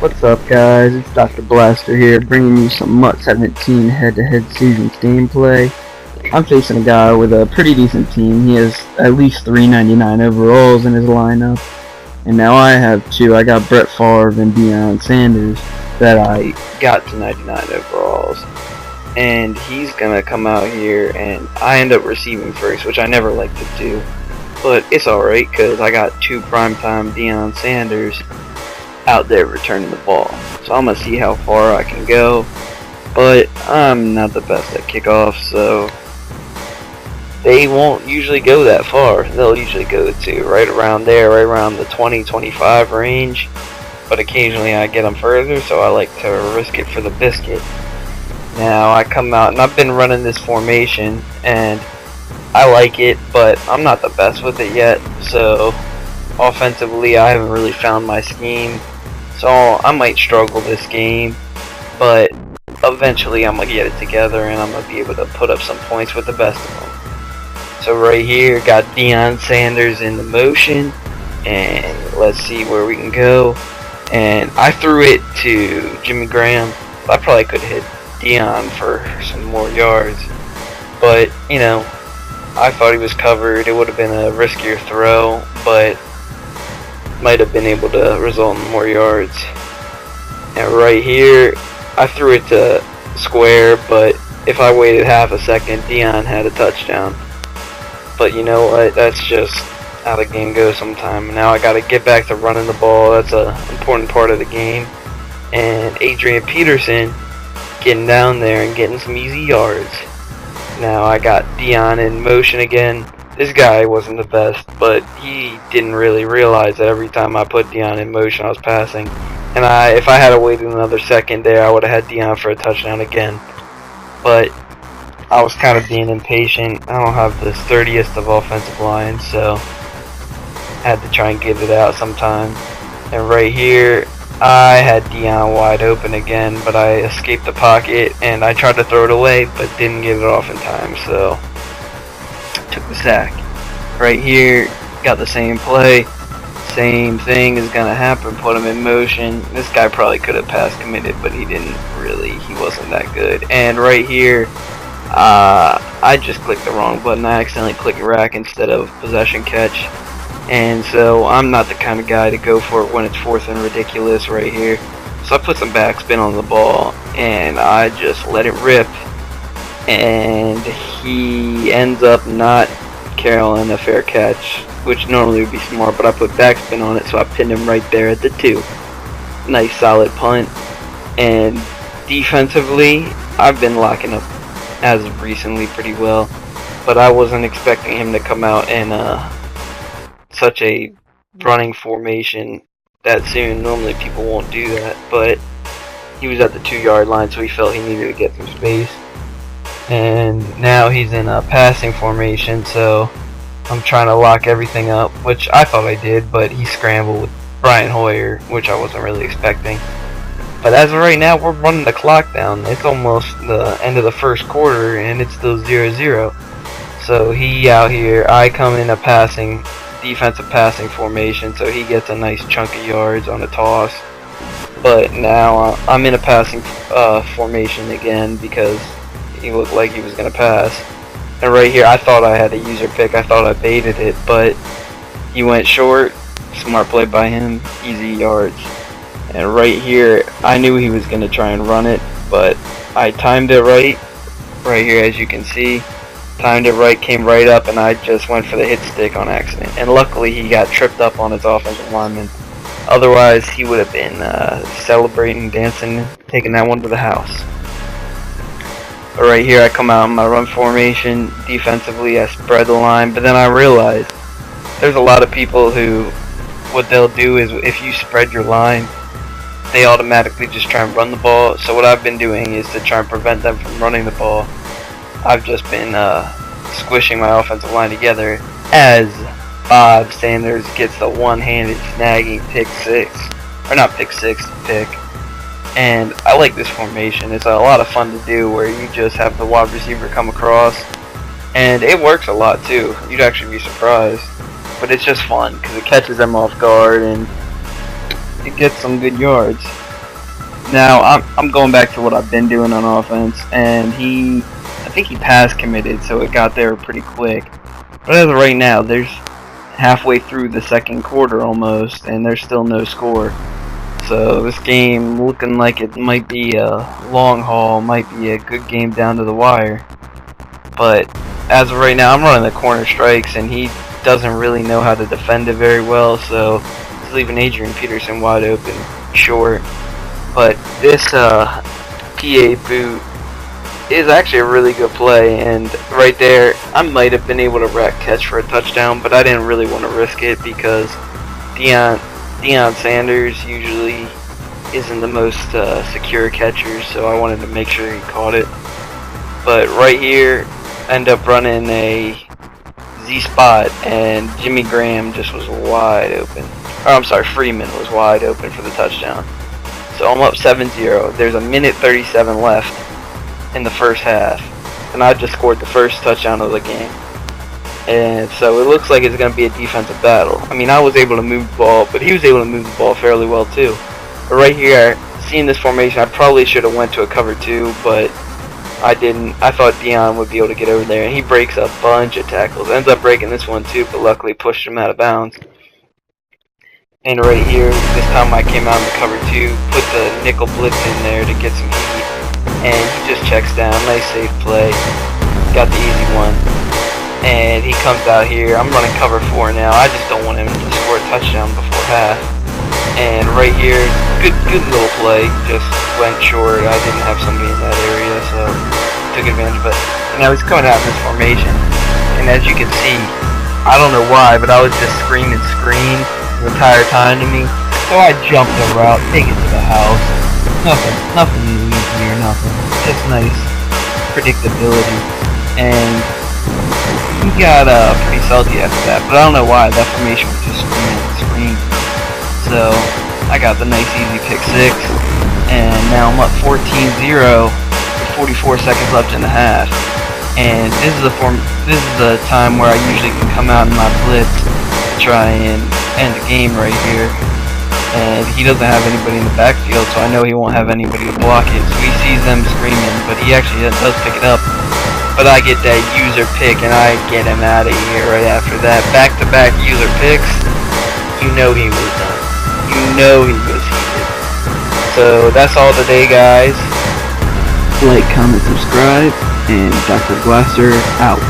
What's up, guys? It's Dr. Blaster here, bringing you some MUT 17 head-to-head seasons gameplay. I'm facing a guy with a pretty decent team. He has at least 399 overalls in his lineup, and now I have two. I got Brett Favre and Deion Sanders that I got to 99 overalls, and he's gonna come out here, and I end up receiving first, which I never like to do, but it's alright because I got two primetime Deion Sanders out there returning the ball. So I'm gonna see how far I can go, but I'm not the best at kickoff, so they won't usually go that far. They'll usually go to right around there, right around the 20-25 range, but occasionally I get them further, so I like to risk it for the biscuit. Now I come out, and I've been running this formation, and I like it, but I'm not the best with it yet, so offensively I haven't really found my scheme. So I might struggle this game, but eventually I'm going to get it together and I'm going to be able to put up some points with the best of them. So right here, got Deion Sanders in the motion, and let's see where we can go. And I threw it to Jimmy Graham. I probably could hit Deion for some more yards, but you know, I thought he was covered. It would have been a riskier throw, but might have been able to result in more yards. And right here, I threw it to square, but if I waited half a second, Deion had a touchdown. But you know what, that's just how the game goes sometimes. Now I gotta get back to running the ball. That's an important part of the game. And Adrian Peterson getting down there and getting some easy yards. Now I got Deion in motion again. This guy wasn't the best, but he didn't really realize that every time I put Deion in motion, I was passing. And if I had waited another second there, I would have had Deion for a touchdown again. But I was kind of being impatient. I don't have the sturdiest of offensive lines, so I had to try and get it out sometime. And right here, I had Deion wide open again, but I escaped the pocket, and I tried to throw it away, but didn't get it off in time, so took the sack. Right here, got the same play. Same thing is gonna happen. Put him in motion. This guy probably could have pass committed, but he didn't really. He wasn't that good. And right here, I just clicked the wrong button. I accidentally clicked rack instead of possession catch. And so I'm not the kind of guy to go for it when it's fourth and ridiculous right here. So I put some backspin on the ball, and I just let it rip. And he ends up not carrying a fair catch, which normally would be smart, but I put backspin on it, so I pinned him right there at the 2. Nice solid punt. And defensively, I've been locking up as of recently pretty well, but I wasn't expecting him to come out in such a running formation that soon. Normally people won't do that, but he was at the 2-yard line, so he felt he needed to get some space. And now he's in a passing formation, so I'm trying to lock everything up, which I thought I did, but he scrambled with Brian Hoyer, which I wasn't really expecting. But as of right now, we're running the clock down. It's almost the end of the first quarter, and it's still 0-0. So he out here, I come in a defensive passing formation, so he gets a nice chunk of yards on a toss. But now I'm in a passing formation again because he looked like he was going to pass. And right here, I thought I had a user pick. I thought I baited it, but he went short. Smart play by him. Easy yards. And right here, I knew he was going to try and run it, but I timed it right. Right here, as you can see. Timed it right, came right up, and I just went for the hit stick on accident. And luckily, he got tripped up on his offensive lineman. Otherwise, he would have been celebrating, dancing, taking that one to the house. But right here, I come out in my run formation. Defensively, I spread the line, but then I realized there's a lot of people who, what they'll do is if you spread your line, they automatically just try and run the ball. So what I've been doing is to try and prevent them from running the ball. I've just been squishing my offensive line together as Bob Sanders gets the one-handed snagging pick 6. Or not pick 6, pick. And I like this formation. It's a lot of fun to do where you just have the wide receiver come across. And it works a lot too. You'd actually be surprised. But it's just fun because it catches them off guard and it gets some good yards. Now I'm going back to what I've been doing on offense, and I think he pass committed, so it got there pretty quick. But as of right now, there's halfway through the second quarter almost, and there's still no score. So this game looking like it might be a long haul, might be a good game down to the wire. But as of right now, I'm running the corner strikes, and he doesn't really know how to defend it very well, so he's leaving Adrian Peterson wide open short. But this PA boot is actually a really good play, and right there I might have been able to rack catch for a touchdown, but I didn't really want to risk it because Deion Sanders usually isn't the most secure catcher, so I wanted to make sure he caught it. But right here, end up running a Z-spot, and Jimmy Graham just was wide open. Or I'm sorry, Freeman was wide open for the touchdown. So I'm up 7-0. There's a minute 37 left in the first half, and I just scored the first touchdown of the game. And so it looks like it's going to be a defensive battle. I mean, I was able to move the ball, but he was able to move the ball fairly well too. But right here, seeing this formation, I probably should have went to a cover 2, but I didn't. I thought Deion would be able to get over there, and he breaks a bunch of tackles. Ends up breaking this one too, but luckily pushed him out of bounds. And right here, this time I came out in the cover 2, put the nickel blitz in there to get some heat, and he just checks down. Nice safe play. Got the easy one. And he comes out here. I'm running cover 4 now. I just don't want him to score a touchdown before half. And right here, good little play. Just went short. I didn't have somebody in that area, so took advantage of it. And now he's coming out in this formation. And as you can see, I don't know why, but I was just screaming screen the entire time to me. So I jumped the route, take it to the house. Nothing easy or nothing. Just nice predictability. And he got pretty salty after that, but I don't know why. That formation was just screaming. So I got the nice easy pick 6, and now I'm up 14-0 with 44 seconds left in the half. And this is the time where I usually can come out in my blitz to try and end the game right here. And he doesn't have anybody in the backfield, so I know he won't have anybody to block it. So he sees them screaming, but he actually does pick it up. But I get that user pick, and I get him out of here right after that. Back-to-back user picks. You know he was done. You know he was heated. So that's all today, guys. Like, comment, subscribe, and Dr. Blaster out.